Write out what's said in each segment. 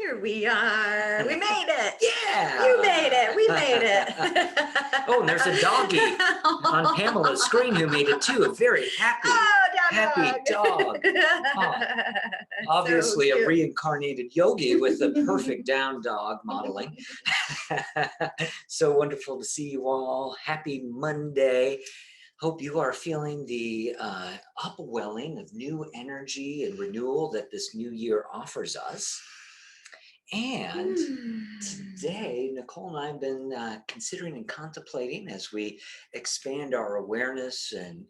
Here we are. We made it. Yeah. You made it. We made it. Oh, and there's a doggy on Pamela's screen who made it too. A very happy, happy dog. Oh, obviously So a reincarnated yogi with the perfect down dog modeling. So wonderful to see you all. Happy Monday. Hope you are feeling the upwelling of new energy and renewal that this new year offers us. And today, Nicole and I have been considering and contemplating as we expand our awareness and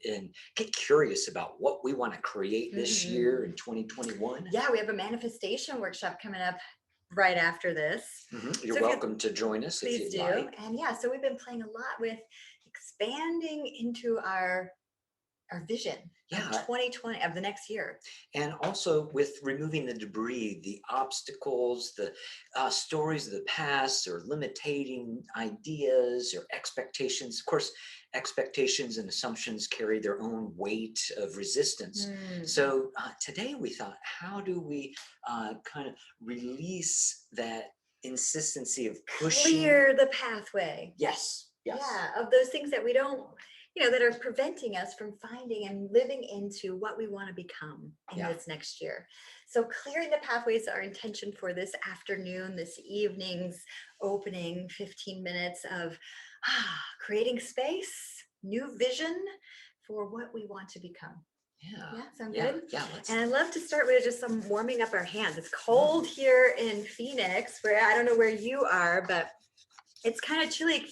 get curious about what we want to create this year in 2021. Yeah, we have a manifestation workshop coming up right after this. You're welcome to join us if you'd like. And yeah, so we've been playing a lot with expanding into our vision of 2020, of the next year. And also with removing the debris, the obstacles, the stories of the past, or limiting ideas or expectations. Of course, expectations and assumptions carry their own weight of resistance. So today we thought, how do we kind of release that insistency of pushing? Clear the pathway. Yes. Yeah, of those things that we don't, that are preventing us from finding and living into what we want to become in this next year. So clearing the pathways, our intention for this afternoon, this evening's opening 15 minutes of creating space, new vision for what we want to become. Yeah, sound good? Yeah. And I'd love to start with just some warming up our hands. It's cold here in Phoenix, where I don't know where you are, but it's kind of chilly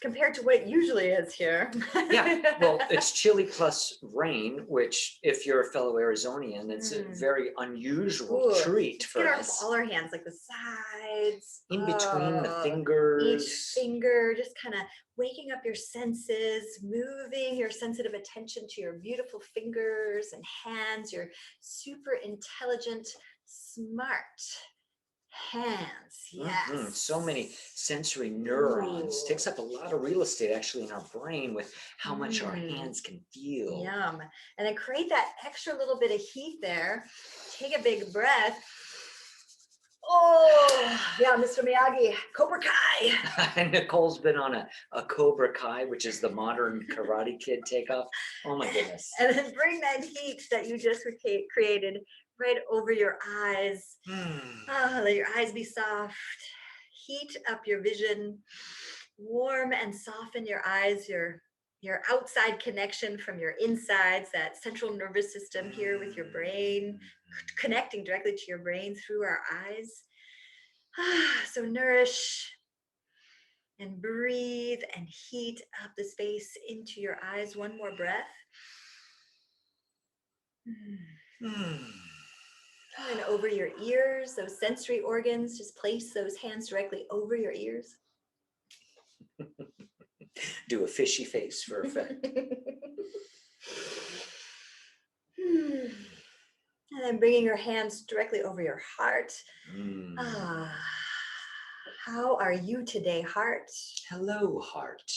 compared to what it usually is here. Yeah, well, it's chilly plus rain, which if you're a fellow Arizonian, it's a very unusual treat for us. All our hands, like the sides. In between the fingers. Each finger, just kind of waking up your senses, moving your sensitive attention to your beautiful fingers and hands, your super intelligent, smart hands. Yes. So many sensory neurons. Takes up a lot of real estate actually in our brain with how much our hands can feel. Yum. And then create that extra little bit of heat there. Take a big breath. Oh, yeah, Mr. Miyagi, Cobra Kai. Nicole's been on a Cobra Kai, which is the modern Karate Kid takeoff. Oh my goodness. And then bring that heat that you just created right over your eyes. Let your eyes be soft. Heat up your vision. Warm and soften your eyes, your outside connection from your insides, that central nervous system here with your brain, connecting directly to your brain through our eyes. So nourish and breathe and heat up the space into your eyes. One more breath. And over your ears, those sensory organs, just place those hands directly over your ears. Do a fishy face for effect. And then bringing your hands directly over your heart. How are you today, heart? Hello, heart.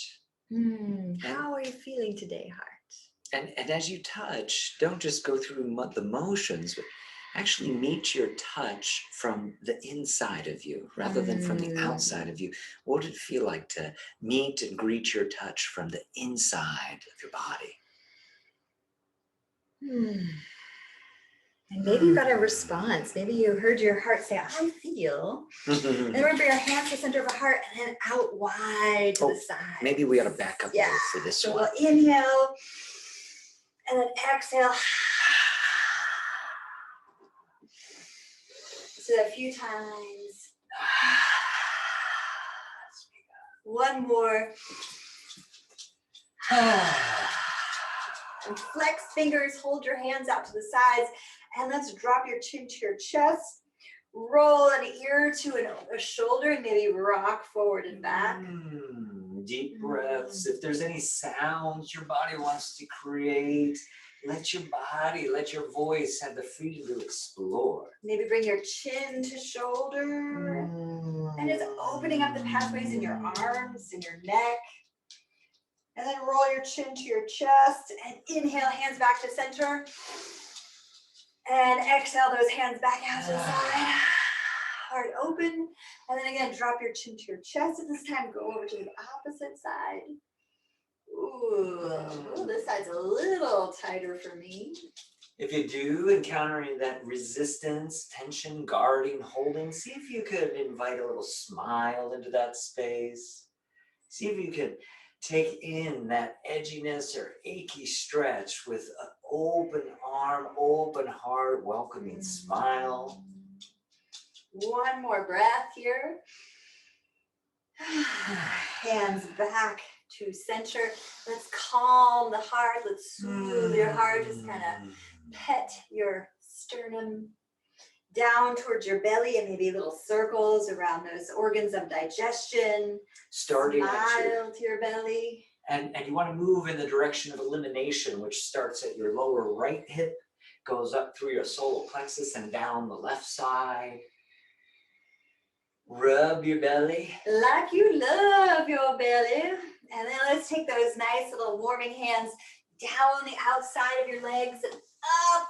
How are you feeling today, heart? And as you touch, don't just go through the motions, but actually meet your touch from the inside of you rather than from the outside of you. What would it feel like to meet and greet your touch from the inside of your body? And maybe you got a response. Maybe you heard your heart say, I feel. And remember your hands to the center of the heart and then out wide to the side. Maybe we ought to back up a little for this one. So we'll inhale and then exhale. So a few times. One more. And flex fingers, hold your hands out to the sides, and let's drop your chin to your chest. Roll an ear to a shoulder and maybe rock forward and back. Deep breaths. If there's any sounds your body wants to create, let your body, let your voice have the freedom to explore. Maybe bring your chin to shoulder. And just opening up the pathways in your arms and your neck. And then roll your chin to your chest and inhale, hands back to center. And exhale those hands back out to the side. heart open. And then again, drop your chin to your chest. At this time, go over to the opposite side. Ooh, this side's a little tighter for me. If you do encounter that resistance, tension, guarding, holding, see if you could invite a little smile into that space. See if you could take in that edginess or achy stretch with an open arm, open heart, welcoming smile. One more breath here. Hands back to center. Let's calm the heart. Let's soothe your heart. Just kind of pet your sternum down towards your belly and maybe little circles around those organs of digestion. Starting Smile to your belly. And you want to move in the direction of elimination, which starts at your lower right hip, goes up through your solar plexus and down the left side. Rub your belly. Like you love your belly. And then let's take those nice little warming hands down the outside of your legs and up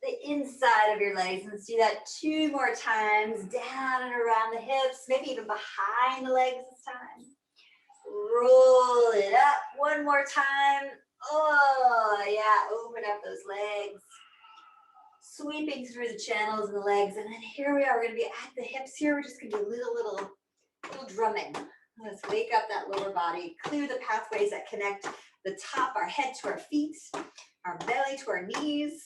the inside of your legs. Let's do that 2 more times, down and around the hips, maybe even behind the legs this time. Roll it up 1 more time. Oh, yeah, open up those legs. Sweeping through the channels and the legs. And then here we are, we're gonna be at the hips here. We're just gonna do a little drumming. Let's wake up that lower body, clear the pathways that connect the top, our head to our feet, our belly to our knees.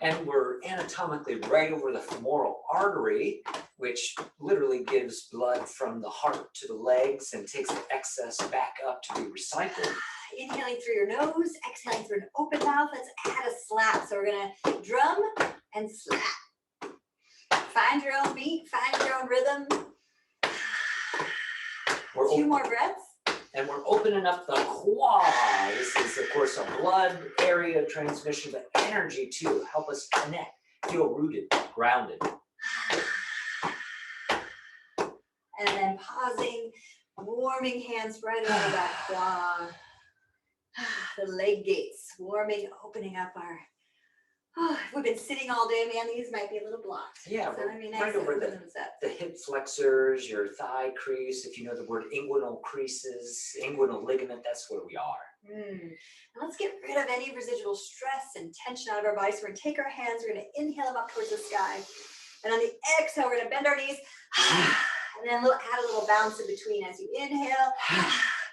And we're anatomically right over the femoral artery, which literally gives blood from the heart to the legs and takes the excess back up to be recycled. Inhaling through your nose, exhaling through an open mouth. Let's add a slap. So we're gonna drum and slap. Find your own beat, find your own rhythm. 2 more breaths. And we're opening up the quad. This is, of course, a blood area transmission, but energy too. Help us connect, feel rooted, grounded. And then pausing, warming hands right over that quad. The leg gates, warming, opening up our, if we've been sitting all day, man, these might be a little blocked. Yeah, so it'd be nice right over the hip flexors, your thigh crease. If you know the word inguinal creases, inguinal ligament, that's where we are. And let's get rid of any residual stress and tension out of our body. So we're gonna take our hands, we're gonna inhale them up towards the sky. And on the exhale, we're gonna bend our knees. And then add a little bounce in between as you inhale,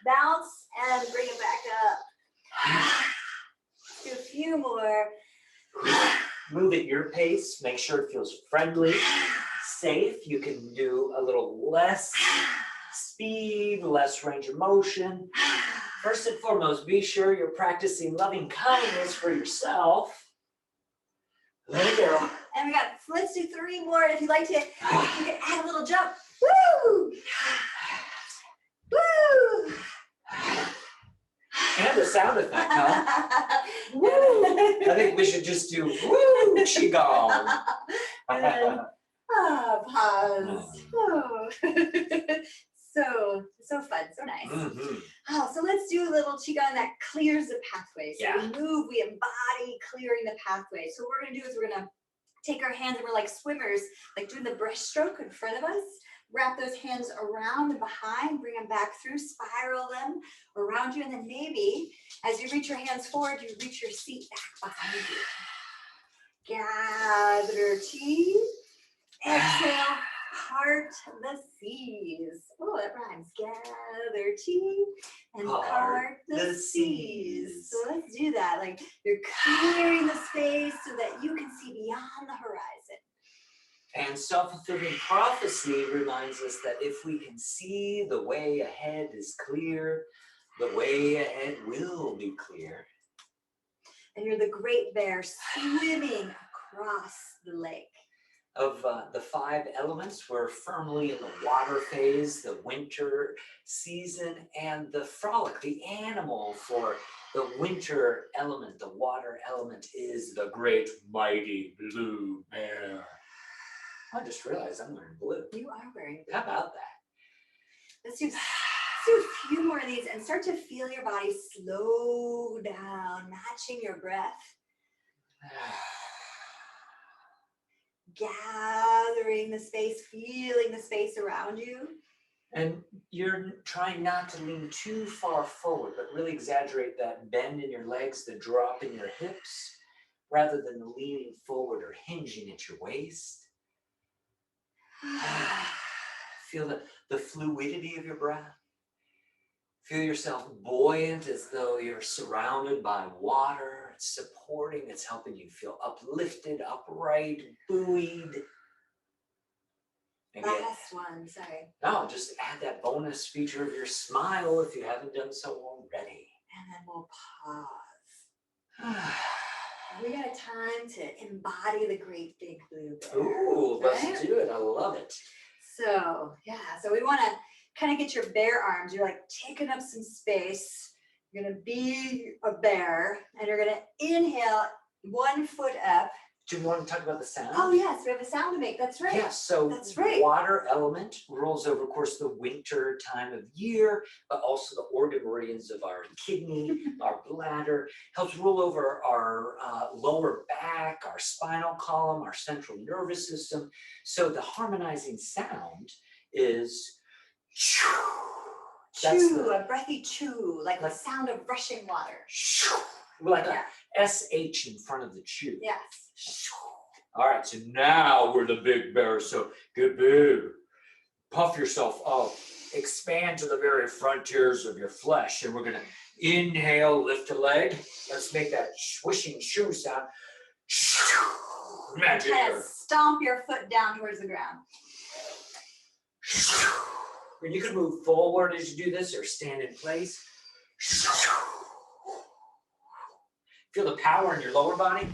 bounce, and bring it back up. Do a few more. Move at your pace. Make sure it feels friendly, safe. You can do a little less speed, less range of motion. First and foremost, be sure you're practicing loving kindness for yourself. Let it go. And let's do 3 more. If you'd like to, you can add a little jump. Woo! Woo! And a sound effect, huh? Woo! I think we should just do woo qigong. And then pause. Oh. So fun, so nice. So let's do a little qigong that clears the pathway. So we move, we embody clearing the pathway. So what we're gonna do is we're gonna take our hands and we're like swimmers, like doing the breaststroke in front of us. Wrap those hands around and behind, bring them back through, spiral them around you, and then maybe as you reach your hands forward, you reach your seat back behind you. Gather teeth. Exhale, part the seas. Oh, that rhymes. Gather teeth and part the seas. So let's do that. Like you're clearing the space so that you can see beyond the horizon. And self-fulfilling prophecy reminds us that if we can see the way ahead is clear, the way ahead will be clear. And you're the great bear swimming across the lake. Of the 5 elements, we're firmly in the water phase, the winter season, and the frolic, the animal for the winter element, the water element, is the great mighty blue bear. I just realized I'm wearing blue. You are wearing blue. How about that? Let's do a few more of these and start to feel your body slow down, matching your breath. Gathering enjoying the space, feeling the space around you. And you're trying not to lean too far forward, but really exaggerate that bend in your legs, the drop in your hips, rather than leaning forward or hinging at your waist. Feel the fluidity of your breath. Feel yourself buoyant as though you're surrounded by water. It's supporting, it's helping you feel uplifted, upright, buoyed. Last one, sorry. No, just add that bonus feature of your smile if you haven't done so already. And then we'll pause. We got time to embody the great big blue bear. Ooh, let's do it. I love it. So, so we want to kind of get your bear arms. You're like taking up some space. You're going to be a bear, and you're going to inhale 1 foot up. Do you want to talk about the sound? Oh, yes, we have a sound to make. That's right. Yeah, so that's right. Water element rolls over, of course, the winter time of year, but also the organ meridians of our kidney, our bladder, helps roll over our lower back, our spinal column, our central nervous system. So the harmonizing sound is chew, a breathy chew, like the sound of rushing water. Like a SH in front of the chew. Yes. All right, so now we're the big bear, so get big. Puff yourself up, expand to the very frontiers of your flesh, and we're gonna inhale, lift a leg. Let's make that swishing shoe sound. Imagine kind of stomp your foot down towards the ground. And you can move forward as you do this or stand in place. Feel the power in your lower body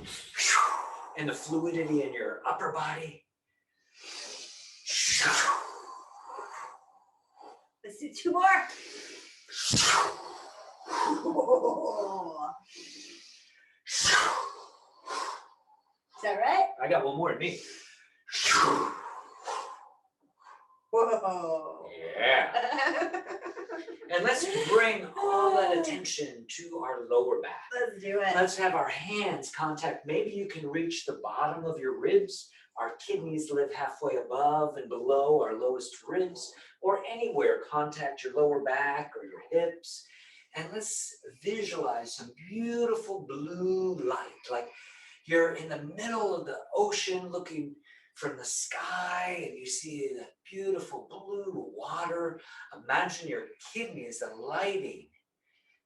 and the fluidity in your upper body. Let's do 2 more. Is that right? I got one more in me. Whoa. Yeah. And let's bring all that attention to our lower back. Let's do it. Let's have our hands contact. Maybe you can reach the bottom of your ribs. Our kidneys live halfway above and below our lowest ribs, or anywhere contact your lower back or your hips. And let's visualize some beautiful blue light, like you're in the middle of the ocean looking from the sky and you see the beautiful blue water. Imagine your kidneys alighting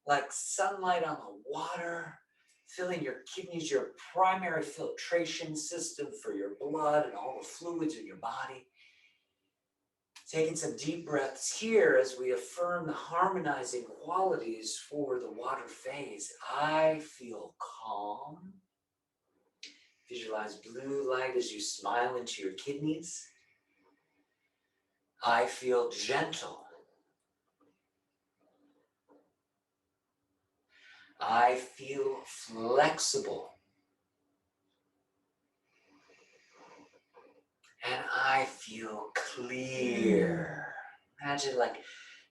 like sunlight on the water, filling your kidneys, your primary filtration system for your blood and all the fluids in your body. Taking some deep breaths here as we affirm the harmonizing qualities for the water phase. I feel calm. Visualize blue light as you smile into your kidneys. I feel gentle. I feel flexible. And I feel clear. Imagine like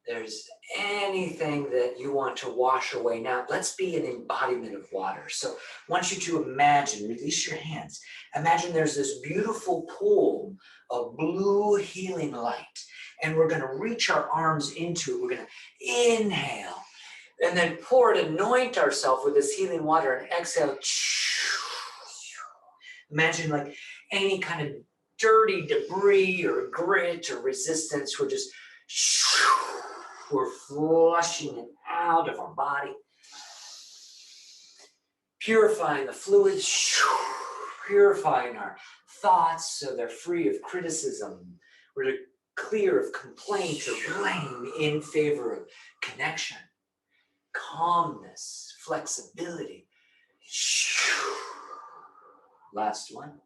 there's anything that you want to wash away. Now, let's be an embodiment of water. So I want you to imagine, release your hands. Imagine there's this beautiful pool of blue healing light. And we're going to reach our arms into it. We're going to inhale and then pour it, anoint ourselves with this healing water and exhale. Imagine like any kind of dirty debris or grit or resistance. We're flushing it out of our body. Purifying the fluids, purifying our thoughts so they're free of criticism. We're clear of complaint or blame in favor of connection, calmness, flexibility. Last one.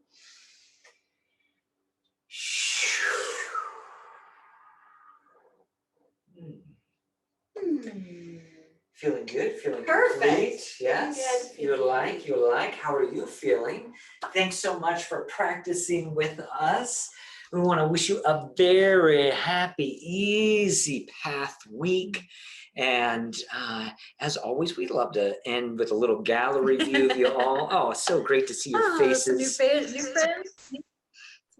Feeling good, feeling perfect. Complete. Yes, Yes, you like. How are you feeling? Thanks so much for practicing with us. We want to wish you a very happy, easy path week. And as always, we'd love to end with a little gallery view of you all. Oh, it's so great to see your faces. New friends.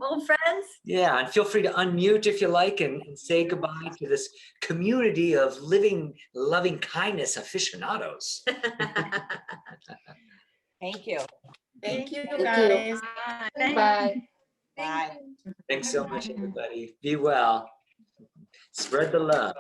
Old friends. Yeah, and feel free to unmute if you like and say goodbye to this community of living, loving kindness aficionados. Thank you. Thank you, Thank you. guys. Bye. Bye. Thanks so much, everybody. Be well. Spread the love.